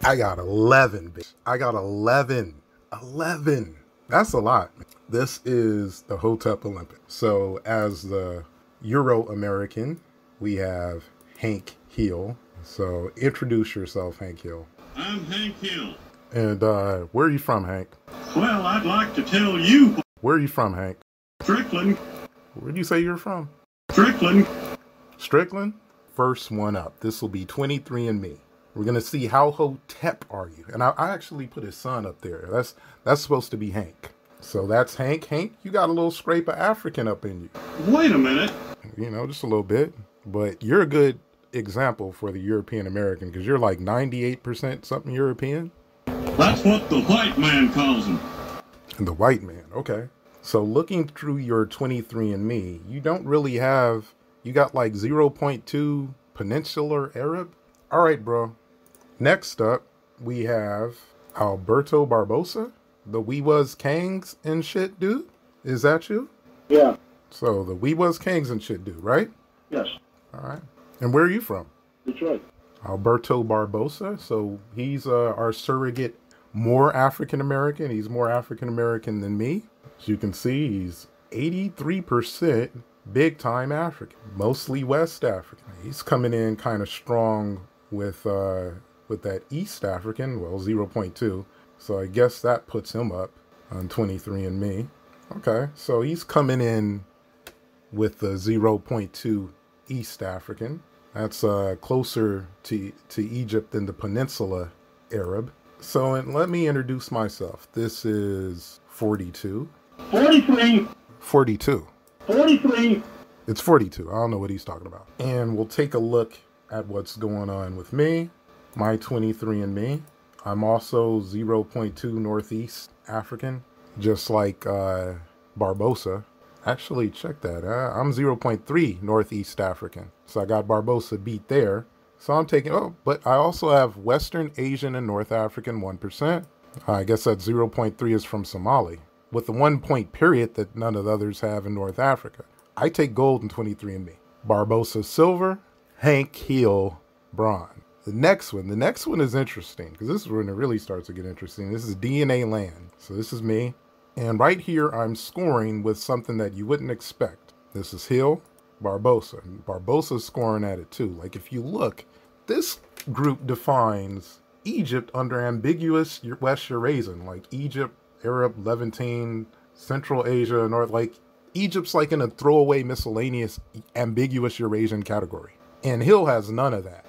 I got 11, bitch. I got 11. 11. That's a lot. This is the Hotep Olympics. So as the Euro American, we have Hank Hill. So introduce yourself, Hank Hill. I'm Hank Hill. And where are you from, Hank? Well, I'd like to tell you. Where are you from, Hank? Strickland. Where'd you say you're from? Strickland. Strickland? First one up. This will be 23andMe. We're going to see how Hotep are you. And I actually put his son up there. That's supposed to be Hank. So that's Hank. Hank, you got a little scrape of African up in you. Wait a minute. You know, just a little bit. But you're a good example for the European American because you're like 98% something European. That's what the white man calls him. The white man, okay. So looking through your 23andMe, you don't really have, you got like 0.2 peninsular Arab. All right, bro. Next up, we have Alberto Barbosa, the We Was Kangs and shit dude. Is that you? Yeah. So the We Was Kangs and shit dude, right? Yes. All right. And where are you from? Detroit. Alberto Barbosa. So he's our surrogate, more African American. He's more African American than me. As you can see, he's 83% big time African, mostly West African. He's coming in kind of strong with that East African, well, 0.2. So I guess that puts him up on 23andMe. Okay, so he's coming in with the 0.2 East African. That's closer to Egypt than the Peninsula Arab. So let me introduce myself. This is 42. 43. 42. 43. It's 42. I don't know what he's talking about. And we'll take a look at what's going on with me. My 23andMe. I'm also 0.2 Northeast African, just like Barbosa. Actually, check that. I'm 0.3 Northeast African. So I got Barbosa beat there. So I'm taking, but I also have Western Asian and North African 1%. I guess that 0.3 is from Somali, with the 1 point period that none of the others have in North Africa. I take gold in 23andMe. Barbosa silver, Hank Hill bronze. The next one is interesting because this is when it really starts to get interesting. This is DNA land. So this is me. And right here, I'm scoring with something that you wouldn't expect. This is Hill, Barbosa. Barbosa's scoring at it too. Like if you look, this group defines Egypt under ambiguous West Eurasian, like Egypt, Arab, Levantine, Central Asia, North, like Egypt's like in a throwaway miscellaneous ambiguous Eurasian category. And Hill has none of that.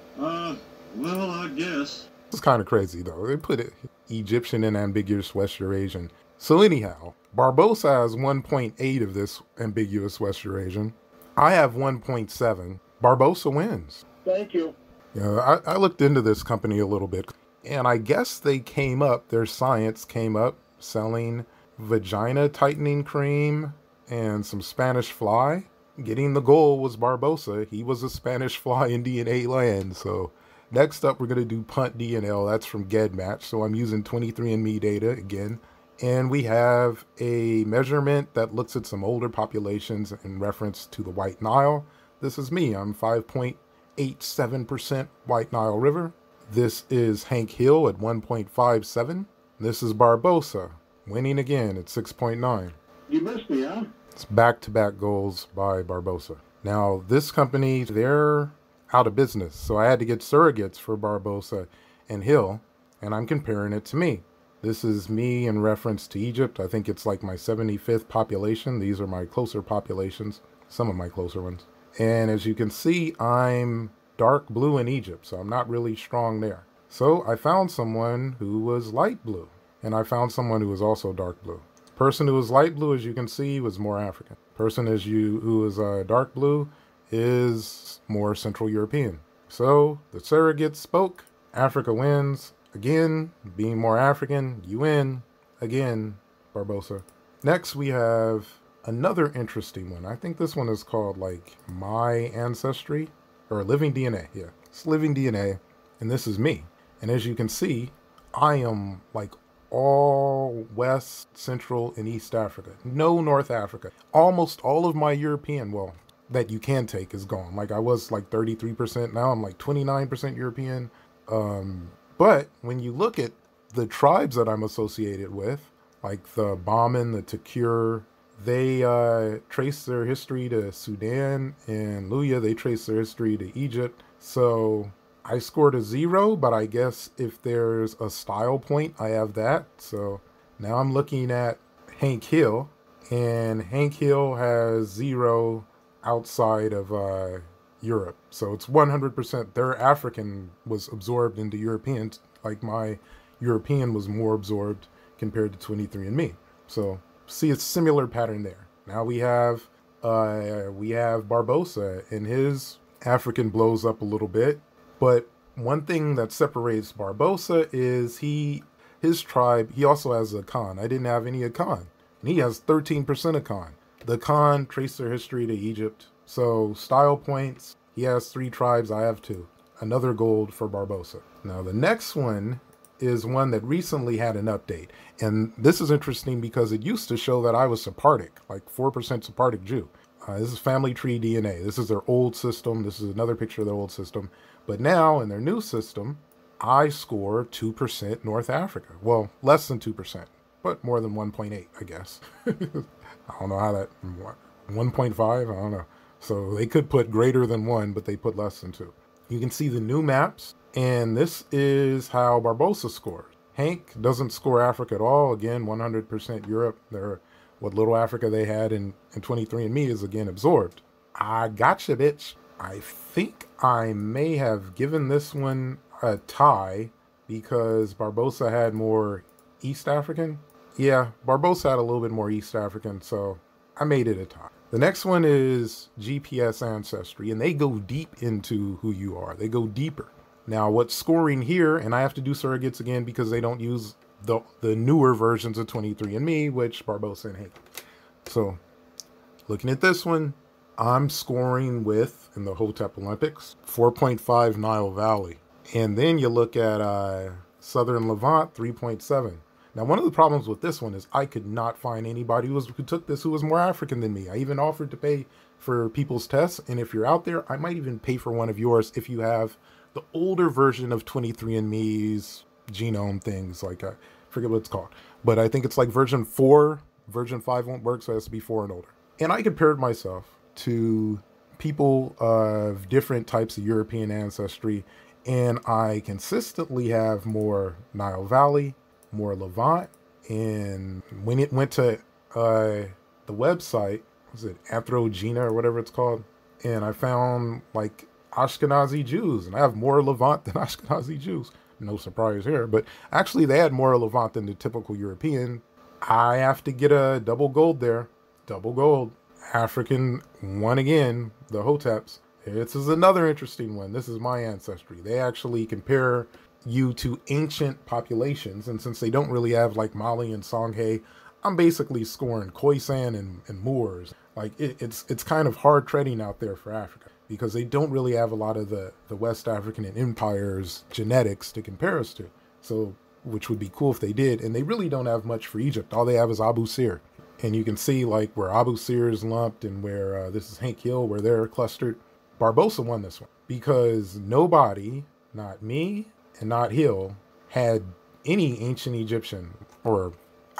Well, I guess. It's kind of crazy though. They put it Egyptian and ambiguous West Eurasian. So anyhow, Barbosa has 1.8 of this ambiguous West Eurasian. I have 1.7. Barbosa wins. Thank you. Yeah, I looked into this company a little bit, and I guess their science came up selling vagina tightening cream and some Spanish fly. Getting the goal was Barbosa. He was a Spanish fly in DNA land. So next up, we're going to do punt DNL. That's from GEDmatch. So I'm using 23andMe data again. And we have a measurement that looks at some older populations in reference to the White Nile. This is me. I'm 5.87% White Nile River. This is Hank Hill at 1.57. This is Barbosa, winning again at 6.9. You missed me, huh? It's back-to-back goals by Barbosa. Now, this company, they're out of business. So I had to get surrogates for Barbosa and Hill, and I'm comparing it to me. This is me in reference to Egypt. I think it's like my 75th population. These are my closer populations, some of my closer ones. And as you can see, I'm dark blue in Egypt, so I'm not really strong there. So I found someone who was light blue, and I found someone who was also dark blue. Person who was light blue, as you can see, was more African. Person who is dark blue is more Central European. So the surrogate spoke. Africa wins. Again, being more African, you win. Again, Barbosa. Next, we have another interesting one. I think this one is called like My Ancestry or Living DNA. Yeah, it's Living DNA. And this is me. And as you can see, I am like all West, Central, and East Africa. No North Africa. Almost all of my European, well, that you can take is gone. Like I was like 33%. Now I'm like 29% European. But when you look at the tribes that I'm associated with, like the Baman, the Takur, they trace their history to Sudan, and Luya, they trace their history to Egypt. So I scored a 0, but I guess if there's a style point, I have that. So now I'm looking at Hank Hill, and Hank Hill has 0 outside of Europe. So it's 100%. Their African was absorbed into Europeans, like my European was more absorbed compared to 23andMe. So see a similar pattern there. Now we have Barbosa, and his African blows up a little bit. But one thing that separates Barbosa is his tribe, he also has a Khan. I didn't have any Akan. And he has 13% Akan. The Khan trace their history to Egypt. So style points, he has 3 tribes, I have 2. Another gold for Barbosa. Now the next one is one that recently had an update. And this is interesting because it used to show that I was Sephardic, like 4% Sephardic Jew. This is family tree DNA. This is their old system. This is another picture of their old system. But now in their new system, I score 2% North Africa. Well, less than 2%, but more than 1.8, I guess. I don't know how that, 1.5, I don't know. So they could put greater than 1, but they put less than 2. You can see the new maps, and this is how Barbosa scores. Hank doesn't score Africa at all. Again, 100% Europe. What little Africa they had in 23andMe is again absorbed. I gotcha, bitch. I think I may have given this one a tie because Barbosa had more East African. Yeah, Barbosa had a little bit more East African, so I made it a tie. The next one is GPS Ancestry, and they go deep into who you are. They go deeper. Now, what's scoring here, and I have to do surrogates again because they don't use the newer versions of 23andMe, which Barbosa and Hank. So, looking at this one, I'm scoring with, in the Hotep Olympics, 4.5 Nile Valley. And then you look at Southern Levant, 3.7. Now, one of the problems with this one is I could not find anybody who took this who was more African than me. I even offered to pay for people's tests, and if you're out there, I might even pay for one of yours if you have the older version of 23andMe's genome things, like I forget what it's called, but I think it's like version 4. Version 5 won't work, so it has to be 4 and older. And I compared myself to people of different types of European ancestry, and I consistently have more Nile Valley, more Levant, and when it went to the website, was it Anthrogena or whatever it's called, and I found like Ashkenazi Jews, and I have more Levant than Ashkenazi Jews. No surprise here, but actually they had more Levant than the typical European. I have to get a double gold there. Double gold. African won again, the Hoteps. This is another interesting one. This is my ancestry. They actually compare you to ancient populations, and since they don't really have like Mali and Songhay, I'm basically scoring Khoisan and Moors. Like it's kind of hard treading out there for Africa because they don't really have a lot of the West African and Empire's genetics to compare us to. So, which would be cool if they did, and they really don't have much for Egypt. All they have is Abu Sir. And you can see like where Abu Sir is lumped and where this is Hank Hill, where they're clustered. Barbosa won this one because nobody, not me and not Hill, had any ancient Egyptian or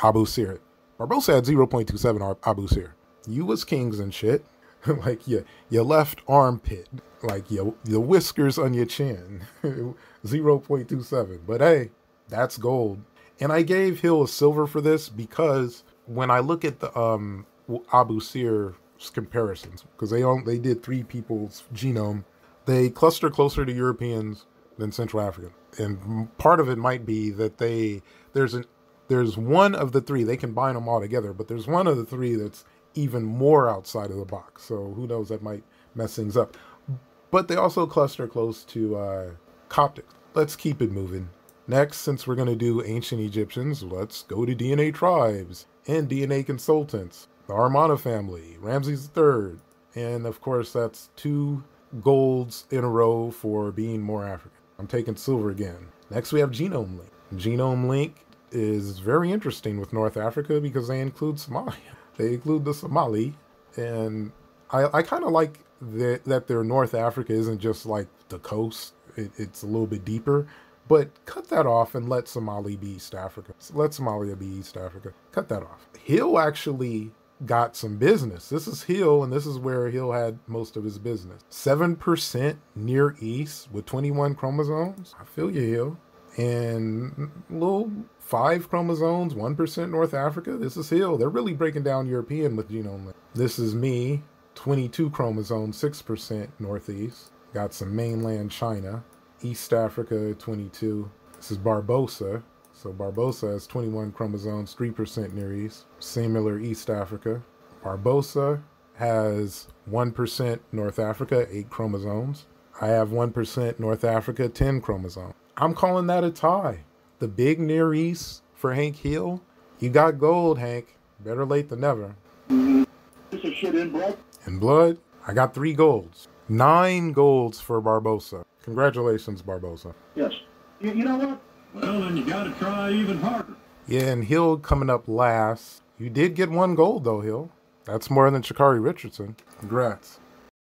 Abu Sir. Barbosa had 0.27 Abu Sir. You was kings and shit. Like your left armpit, like your whiskers on your chin, 0.27. But hey, that's gold. And I gave Hill a silver for this because when I look at the Abu Sir's comparisons, because they did 3 people's genome, they cluster closer to Europeans than Central African. And part of it might be that there's one of the 3, they combine them all together, but there's one of the 3 that's even more outside of the box. So who knows, that might mess things up. But they also cluster close to Coptic. Let's keep it moving. Next, since we're going to do ancient Egyptians, let's go to DNA tribes and DNA consultants. The Armana family, Ramses III. And of course, that's 2 golds in a row for being more African. I'm taking silver again. Next, we have Genome Link. Genome Link is very interesting with North Africa because they include Somalia. They include the Somali, and I kind of like that their North Africa isn't just like the coast. It's a little bit deeper But cut that off and let Somalia be East Africa. Let Somalia be East Africa. Cut that off. Hill actually got some business. This is Hill, and this is where Hill had most of his business. 7% Near East with 21 chromosomes. I feel you, Hill. And little 5 chromosomes, 1% North Africa. This is Hill. They're really breaking down European with genome. This is me, 22 chromosomes, 6% Northeast. Got some mainland China. East Africa, 22. This is Barbosa. So Barbosa has 21 chromosomes, 3% Near East. Similar East Africa. Barbosa has 1% North Africa, 8 chromosomes. I have 1% North Africa, 10 chromosomes. I'm calling that a tie. The big Near East for Hank Hill. You got gold, Hank. Better late than never. This is shit in blood. In blood, I got 3 golds. 9 golds for Barbosa. Congratulations, Barbosa. Yes. You know what? Well, then you gotta try even harder. Yeah, and Hill coming up last. You did get 1 gold, though, Hill. That's more than Sha'Carri Richardson. Congrats.